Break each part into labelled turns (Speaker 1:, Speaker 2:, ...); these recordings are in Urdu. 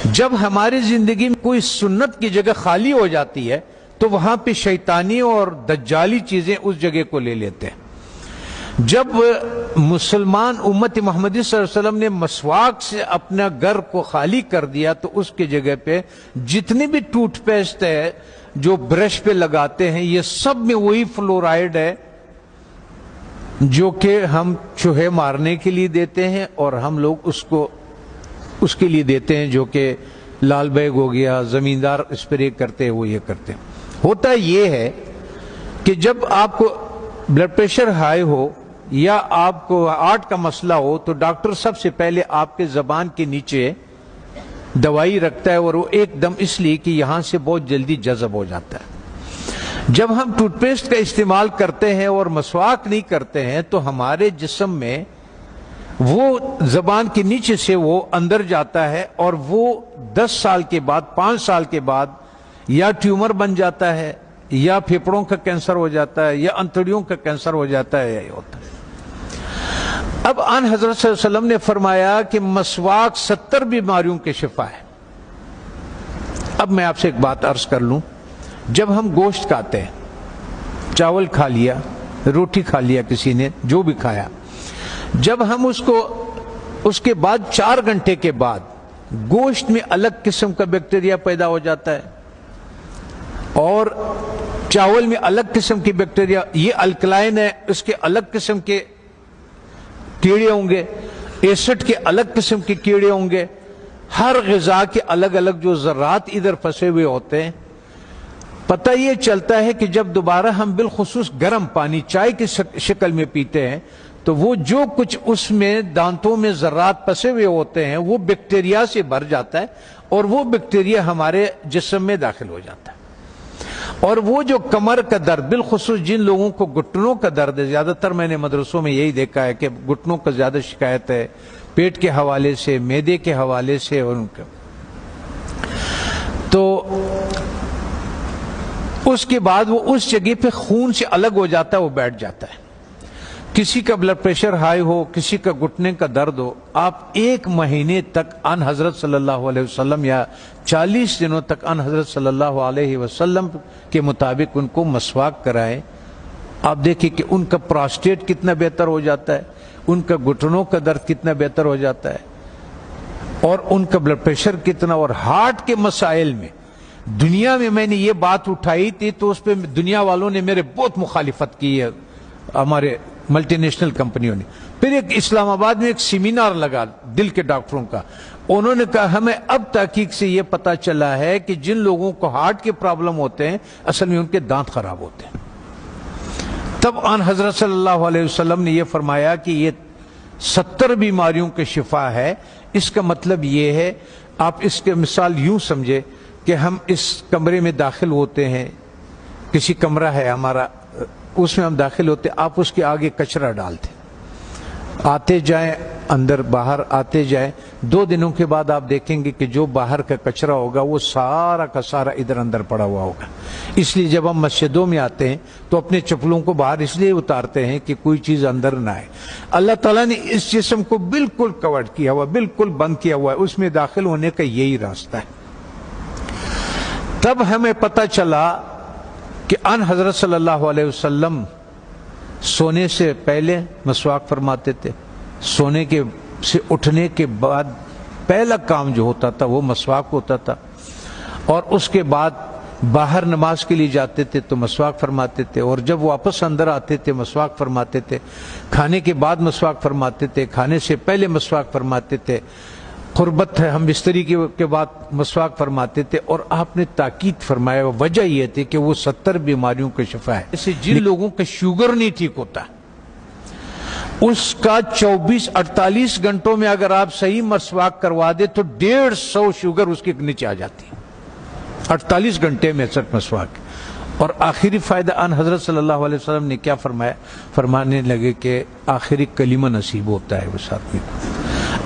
Speaker 1: جب ہماری زندگی میں کوئی سنت کی جگہ خالی ہو جاتی ہے تو وہاں پہ شیطانی اور دجالی چیزیں اس جگہ کو لے لیتے ہیں۔ جب مسلمان امت محمدی صلی اللہ علیہ وسلم نے مسواک سے اپنا گھر کو خالی کر دیا تو اس کی جگہ پہ جتنی بھی ٹوتھ پیسٹ ہے جو برش پہ لگاتے ہیں یہ سب میں وہی فلورائڈ ہے جو کہ ہم چوہے مارنے کے لیے دیتے ہیں، اور ہم لوگ اس کے لیے دیتے ہیں جو کہ لال بیگ ہو گیا، زمیندار اسپرے کرتے ہیں وہ یہ کرتے ہیں۔ ہوتا یہ ہے کہ جب آپ کو بلڈ پریشر ہائی ہو یا آپ کو ہارٹ کا مسئلہ ہو تو ڈاکٹر سب سے پہلے آپ کے زبان کے نیچے دوائی رکھتا ہے، اور وہ ایک دم اس لیے کہ یہاں سے بہت جلدی جذب ہو جاتا ہے۔ جب ہم ٹوتھ پیسٹ کا استعمال کرتے ہیں اور مسواک نہیں کرتے ہیں تو ہمارے جسم میں وہ زبان کے نیچے سے وہ اندر جاتا ہے، اور وہ 10 سال کے بعد 5 سال کے بعد یا ٹیومر بن جاتا ہے یا پھیپھڑوں کا کینسر ہو جاتا ہے یا انتڑیوں کا کینسر ہو جاتا ہے، یہ ہوتا ہے۔ اب آن حضرت صلی اللہ علیہ وسلم نے فرمایا کہ مسواک 70 بیماریوں کے شفا ہے۔ اب میں آپ سے ایک بات عرض کر لوں، جب ہم گوشت کھاتے ہیں، چاول کھا لیا، روٹی کھا لیا، کسی نے جو بھی کھایا، جب ہم اس کے بعد 4 گھنٹے کے بعد گوشت میں الگ قسم کا بیکٹیریا پیدا ہو جاتا ہے اور چاول میں الگ قسم کی بیکٹیریا، یہ الکلائن ہے، اس کے الگ قسم کے کیڑے ہوں گے، ایسڈ کے الگ قسم کے کیڑے ہوں گے، ہر غذا کے الگ الگ جو ذرات ادھر پھنسے ہوئے ہوتے ہیں۔ پتہ یہ چلتا ہے کہ جب دوبارہ ہم بالخصوص گرم پانی چائے کی شکل میں پیتے ہیں تو وہ جو کچھ اس میں دانتوں میں ذرات پھنسے ہوئے ہوتے ہیں وہ بیکٹیریا سے بھر جاتا ہے، اور وہ بیکٹیریا ہمارے جسم میں داخل ہو جاتا ہے۔ اور وہ جو کمر کا درد، بالخصوص جن لوگوں کو گھٹنوں کا درد ہے، زیادہ تر میں نے مدرسوں میں یہی دیکھا ہے کہ گھٹنوں کا زیادہ شکایت ہے، پیٹ کے حوالے سے، معدے کے حوالے سے، اور ان کا تو اس کے بعد وہ اس جگہ پہ خون سے الگ ہو جاتا ہے، وہ بیٹھ جاتا ہے۔ کسی کا بلڈ پریشر ہائی ہو، کسی کا گھٹنے کا درد ہو، آپ 1 مہینے تک ان حضرت صلی اللہ علیہ وسلم یا 40 دنوں تک ان حضرت صلی اللہ علیہ وسلم کے مطابق ان کو مسواک کرائیں۔ آپ دیکھیں کہ ان کا پراسٹیٹ کتنا بہتر ہو جاتا ہے، ان کا گھٹنوں کا درد کتنا بہتر ہو جاتا ہے، اور ان کا بلڈ پریشر کتنا، اور ہارٹ کے مسائل میں دنیا میں نے یہ بات اٹھائی تھی تو اس پہ دنیا والوں نے میرے بہت مخالفت کی ہے، ہمارے ملٹی نیشنل کمپنیوں نے۔ پھر ایک اسلام آباد میں ایک سیمینار لگا دل کے ڈاکٹروں کا، انہوں نے کہا ہمیں اب تحقیق سے یہ پتا چلا ہے کہ جن لوگوں کو ہارٹ کے پرابلم ہوتے ہیں اصل میں ان کے دانت خراب ہوتے ہیں۔ تب آن حضرت صلی اللہ علیہ وسلم نے یہ فرمایا کہ یہ 70 بیماریوں کے شفا ہے۔ اس کا مطلب یہ ہے، آپ اس کے مثال یوں سمجھے کہ ہم اس کمرے میں داخل ہوتے ہیں، کسی کمرہ ہے ہمارا، اس میں ہم داخل ہوتے، آپ اس کے آگے کچرا ڈالتے، آتے جائیں اندر باہر آتے جائیں، 2 دنوں کے بعد آپ دیکھیں گے کہ جو باہر کا کچرا ہوگا وہ سارا کا سارا ادھر اندر پڑا ہوا ہوگا۔ اس لیے جب ہم مسجدوں میں آتے ہیں تو اپنے چپلوں کو باہر اس لیے اتارتے ہیں کہ کوئی چیز اندر نہ آئے۔ اللہ تعالیٰ نے اس جسم کو بالکل کور کیا ہوا، بالکل بند کیا ہوا ہے، اس میں داخل ہونے کا یہی راستہ ہے۔ تب ہمیں پتہ چلا کہ ان حضرت صلی اللہ علیہ وسلم سونے سے پہلے مسواک فرماتے تھے، سونے کے سے اٹھنے کے بعد پہلا کام جو ہوتا تھا وہ مسواک ہوتا تھا، اور اس کے بعد باہر نماز کے لیے جاتے تھے تو مسواک فرماتے تھے، اور جب واپس اندر آتے تھے مسواک فرماتے تھے، کھانے کے بعد مسواک فرماتے تھے، کھانے سے پہلے مسواک فرماتے تھے، قربت ہے ہم بستری کے بعد مسواک فرماتے تھے۔ اور آپ نے تاکید فرمایا، وجہ یہ تھی کہ وہ 70 بیماریوں کا شفا ہے۔ جیسے جن لوگوں کا شوگر نہیں ٹھیک ہوتا اس کا 24-48 گھنٹوں میں اگر آپ صحیح مسواک کروا دے تو 150 شوگر اس کے نیچے آ جاتی ہے، 48 گھنٹے میں صرف مسواک۔ اور آخری فائدہ ان حضرت صلی اللہ علیہ وسلم نے کیا فرمایا؟ فرمانے لگے کہ آخری کلمہ نصیب ہوتا ہے اس آدمی کو،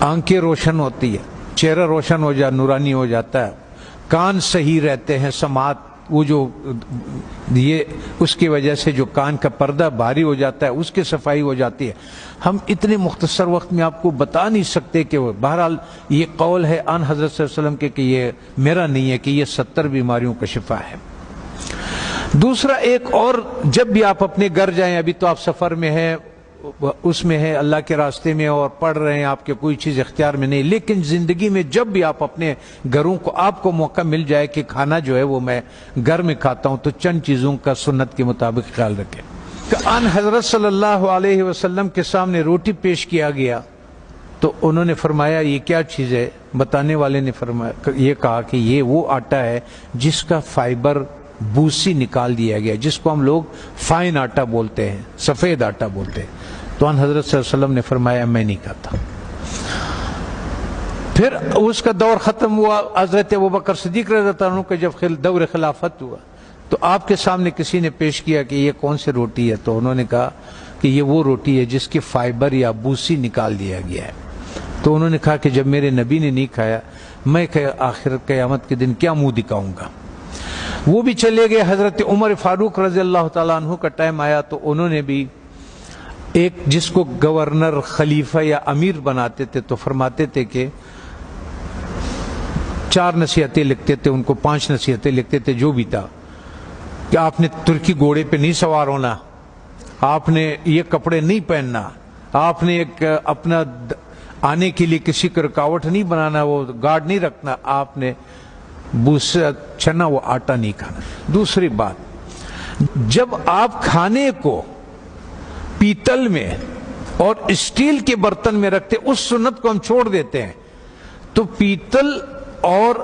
Speaker 1: آنکھیں روشن ہوتی ہے، چہرہ روشن ہو جاتا، نورانی ہو جاتا ہے، کان صحیح رہتے ہیں، سماعت وہ جو یہ اس کی وجہ سے جو کان کا پردہ بھاری ہو جاتا ہے اس کی صفائی ہو جاتی ہے. ہم اتنے مختصر وقت میں آپ کو بتا نہیں سکتے کہ بہرحال یہ قول ہے آن حضرت صلی اللہ علیہ وسلم کے کہ یہ میرا نہیں ہے کہ یہ 70 بیماریوں کا شفا ہے. دوسرا ایک اور، جب بھی آپ اپنے گھر جائیں، ابھی تو آپ سفر میں ہیں، اس میں ہے اللہ کے راستے میں اور پڑھ رہے ہیں، آپ کے کوئی چیز اختیار میں نہیں، لیکن زندگی میں جب بھی آپ اپنے گھروں کو آپ کو موقع مل جائے کہ کھانا جو ہے وہ میں گھر میں کھاتا ہوں، تو چند چیزوں کا سنت کے مطابق خیال رکھیں. کہ ان حضرت صلی اللہ علیہ وسلم کے سامنے روٹی پیش کیا گیا تو انہوں نے فرمایا یہ کیا چیز ہے؟ بتانے والے نے فرمایا، یہ کہا کہ یہ وہ آٹا ہے جس کا فائبر بوسی نکال دیا گیا، جس کو ہم لوگ فائن آٹا بولتے ہیں، سفید آٹا بولتے ہیں. تو ان حضرت صلی اللہ علیہ وسلم نے فرمایا میں نہیں کھاتا. پھر اس کا دور ختم ہوا. حضرت ابوبکر صدیق رضی اللہ عنہ کا جب دور خلافت ہوا تو آپ کے سامنے کسی نے پیش کیا کہ یہ کون سی روٹی ہے؟ تو انہوں نے کہا کہ یہ وہ روٹی ہے جس کی فائبر یا بوسی نکال دیا گیا ہے. تو انہوں نے کہا کہ جب میرے نبی نے نہیں کھایا، میں آخر قیامت کے دن کیا منہ دکھاؤں گا؟ وہ بھی چلے گئے. حضرت عمر فاروق رضی اللہ تعالیٰ عنہ کا ٹائم آیا تو انہوں نے بھی ایک جس کو گورنر، خلیفہ یا امیر بناتے تھے تو فرماتے تھے کہ 4 نصیحتیں لکھتے تھے، ان کو 5 نصیحتیں لکھتے تھے، جو بھی تھا کہ آپ نے ترکی گھوڑے پہ نہیں سوار ہونا، آپ نے یہ کپڑے نہیں پہننا، آپ نے ایک اپنا آنے کے لیے کسی کو رکاوٹ نہیں بنانا، وہ گارڈ نہیں رکھنا، آپ نے بوسا چنا وہ آٹا نہیں کھانا. دوسری بات، جب آپ کھانے کو پیتل میں اور اسٹیل کے برتن میں رکھتے، اس سنت کو ہم چھوڑ دیتے ہیں. تو پیتل اور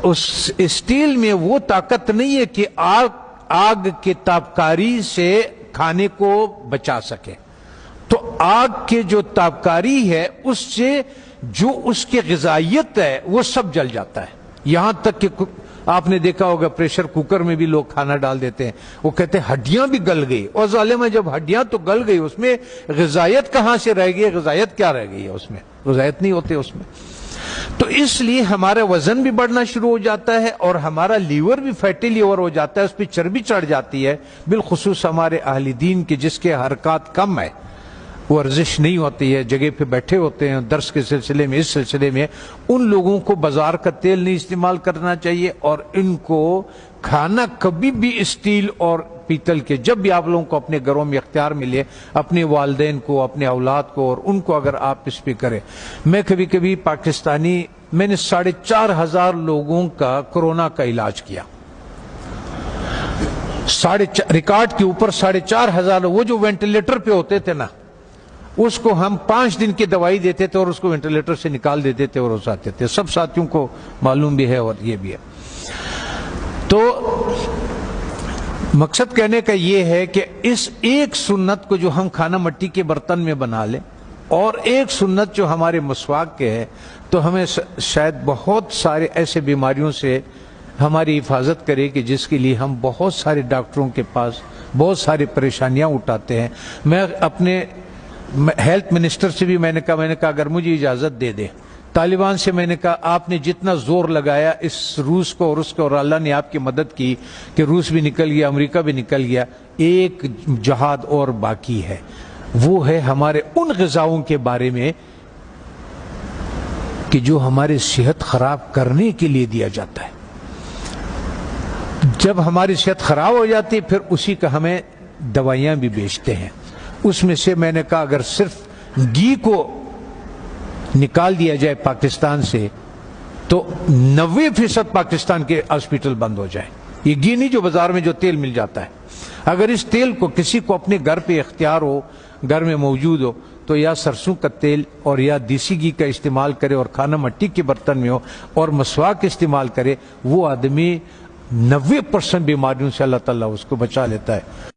Speaker 1: اس اسٹیل میں وہ طاقت نہیں ہے کہ آگ کے تابکاری سے کھانے کو بچا سکے. تو آگ کے جو تابکاری ہے اس سے جو اس کی غذائیت ہے وہ سب جل جاتا ہے. یہاں تک کہ آپ نے دیکھا ہوگا پریشر کوکر میں بھی لوگ کھانا ڈال دیتے ہیں، وہ کہتے ہیں ہڈیاں بھی گل گئی. اور ظالم ہے، جب ہڈیاں تو گل گئی اس میں غذائیت کہاں سے رہ گئی؟ غذائیت کیا رہ گئی ہے اس میں؟ غذائیت نہیں ہوتے اس میں. تو اس لیے ہمارا وزن بھی بڑھنا شروع ہو جاتا ہے اور ہمارا لیور بھی فیٹی لیور ہو جاتا ہے، اس پہ چربی چڑھ جاتی ہے. بالخصوص ہمارے اہل دین کے جس کے حرکات کم ہے، ورزش نہیں ہوتی ہے، جگہ پہ بیٹھے ہوتے ہیں درس کے سلسلے میں، اس سلسلے میں، ان لوگوں کو بازار کا تیل نہیں استعمال کرنا چاہیے. اور ان کو کھانا کبھی بھی اسٹیل اور پیتل کے، جب بھی آپ لوگوں کو اپنے گھروں میں اختیار ملے، اپنے والدین کو، اپنے اولاد کو اور ان کو اگر آپ اس پہ کریں. میں کبھی کبھی میں نے 4,500 لوگوں کا کورونا کا علاج کیا، ریکارڈ کے اوپر 4,500. وہ جو وینٹیلیٹر پہ ہوتے تھے نا، اس کو ہم 5 دن کی دوائی دیتے تھے اور اس کو وینٹیلیٹر سے نکال دیتے تھے اور اس آتے تھے. سب ساتھیوں کو معلوم بھی ہے اور یہ بھی ہے. تو مقصد کہنے کا یہ ہے کہ اس ایک سنت کو جو ہم کھانا مٹی کے برتن میں بنا لیں، اور ایک سنت جو ہمارے مسواک کے ہے، تو ہمیں شاید بہت سارے ایسے بیماریوں سے ہماری حفاظت کرے کہ جس کے لیے ہم بہت سارے ڈاکٹروں کے پاس بہت ساری پریشانیاں اٹھاتے ہیں. میں اپنے ہیلتھ منسٹر سے بھی میں نے کہا اگر مجھے اجازت دے دے، طالبان سے میں نے کہا آپ نے جتنا زور لگایا اس روس کو اور اس کو، اور اللہ نے آپ کی مدد کی کہ روس بھی نکل گیا، امریکہ بھی نکل گیا، ایک جہاد اور باقی ہے. وہ ہے ہمارے ان غذاؤں کے بارے میں کہ جو ہماری صحت خراب کرنے کے لیے دیا جاتا ہے. جب ہماری صحت خراب ہو جاتی ہے پھر اسی کا ہمیں دوائیاں بھی بیچتے ہیں. اس میں سے میں نے کہا اگر صرف گھی کو نکال دیا جائے پاکستان سے تو 90% پاکستان کے ہاسپٹل بند ہو جائے. یہ گھی نہیں جو بازار میں جو تیل مل جاتا ہے. اگر اس تیل کو کسی کو اپنے گھر پہ اختیار ہو، گھر میں موجود ہو، تو یا سرسوں کا تیل اور یا دیسی گھی کا استعمال کرے اور کھانا مٹی کے برتن میں ہو اور مسواک استعمال کرے. وہ آدمی 90% بیماریوں سے اللہ تعالیٰ اس کو بچا لیتا ہے.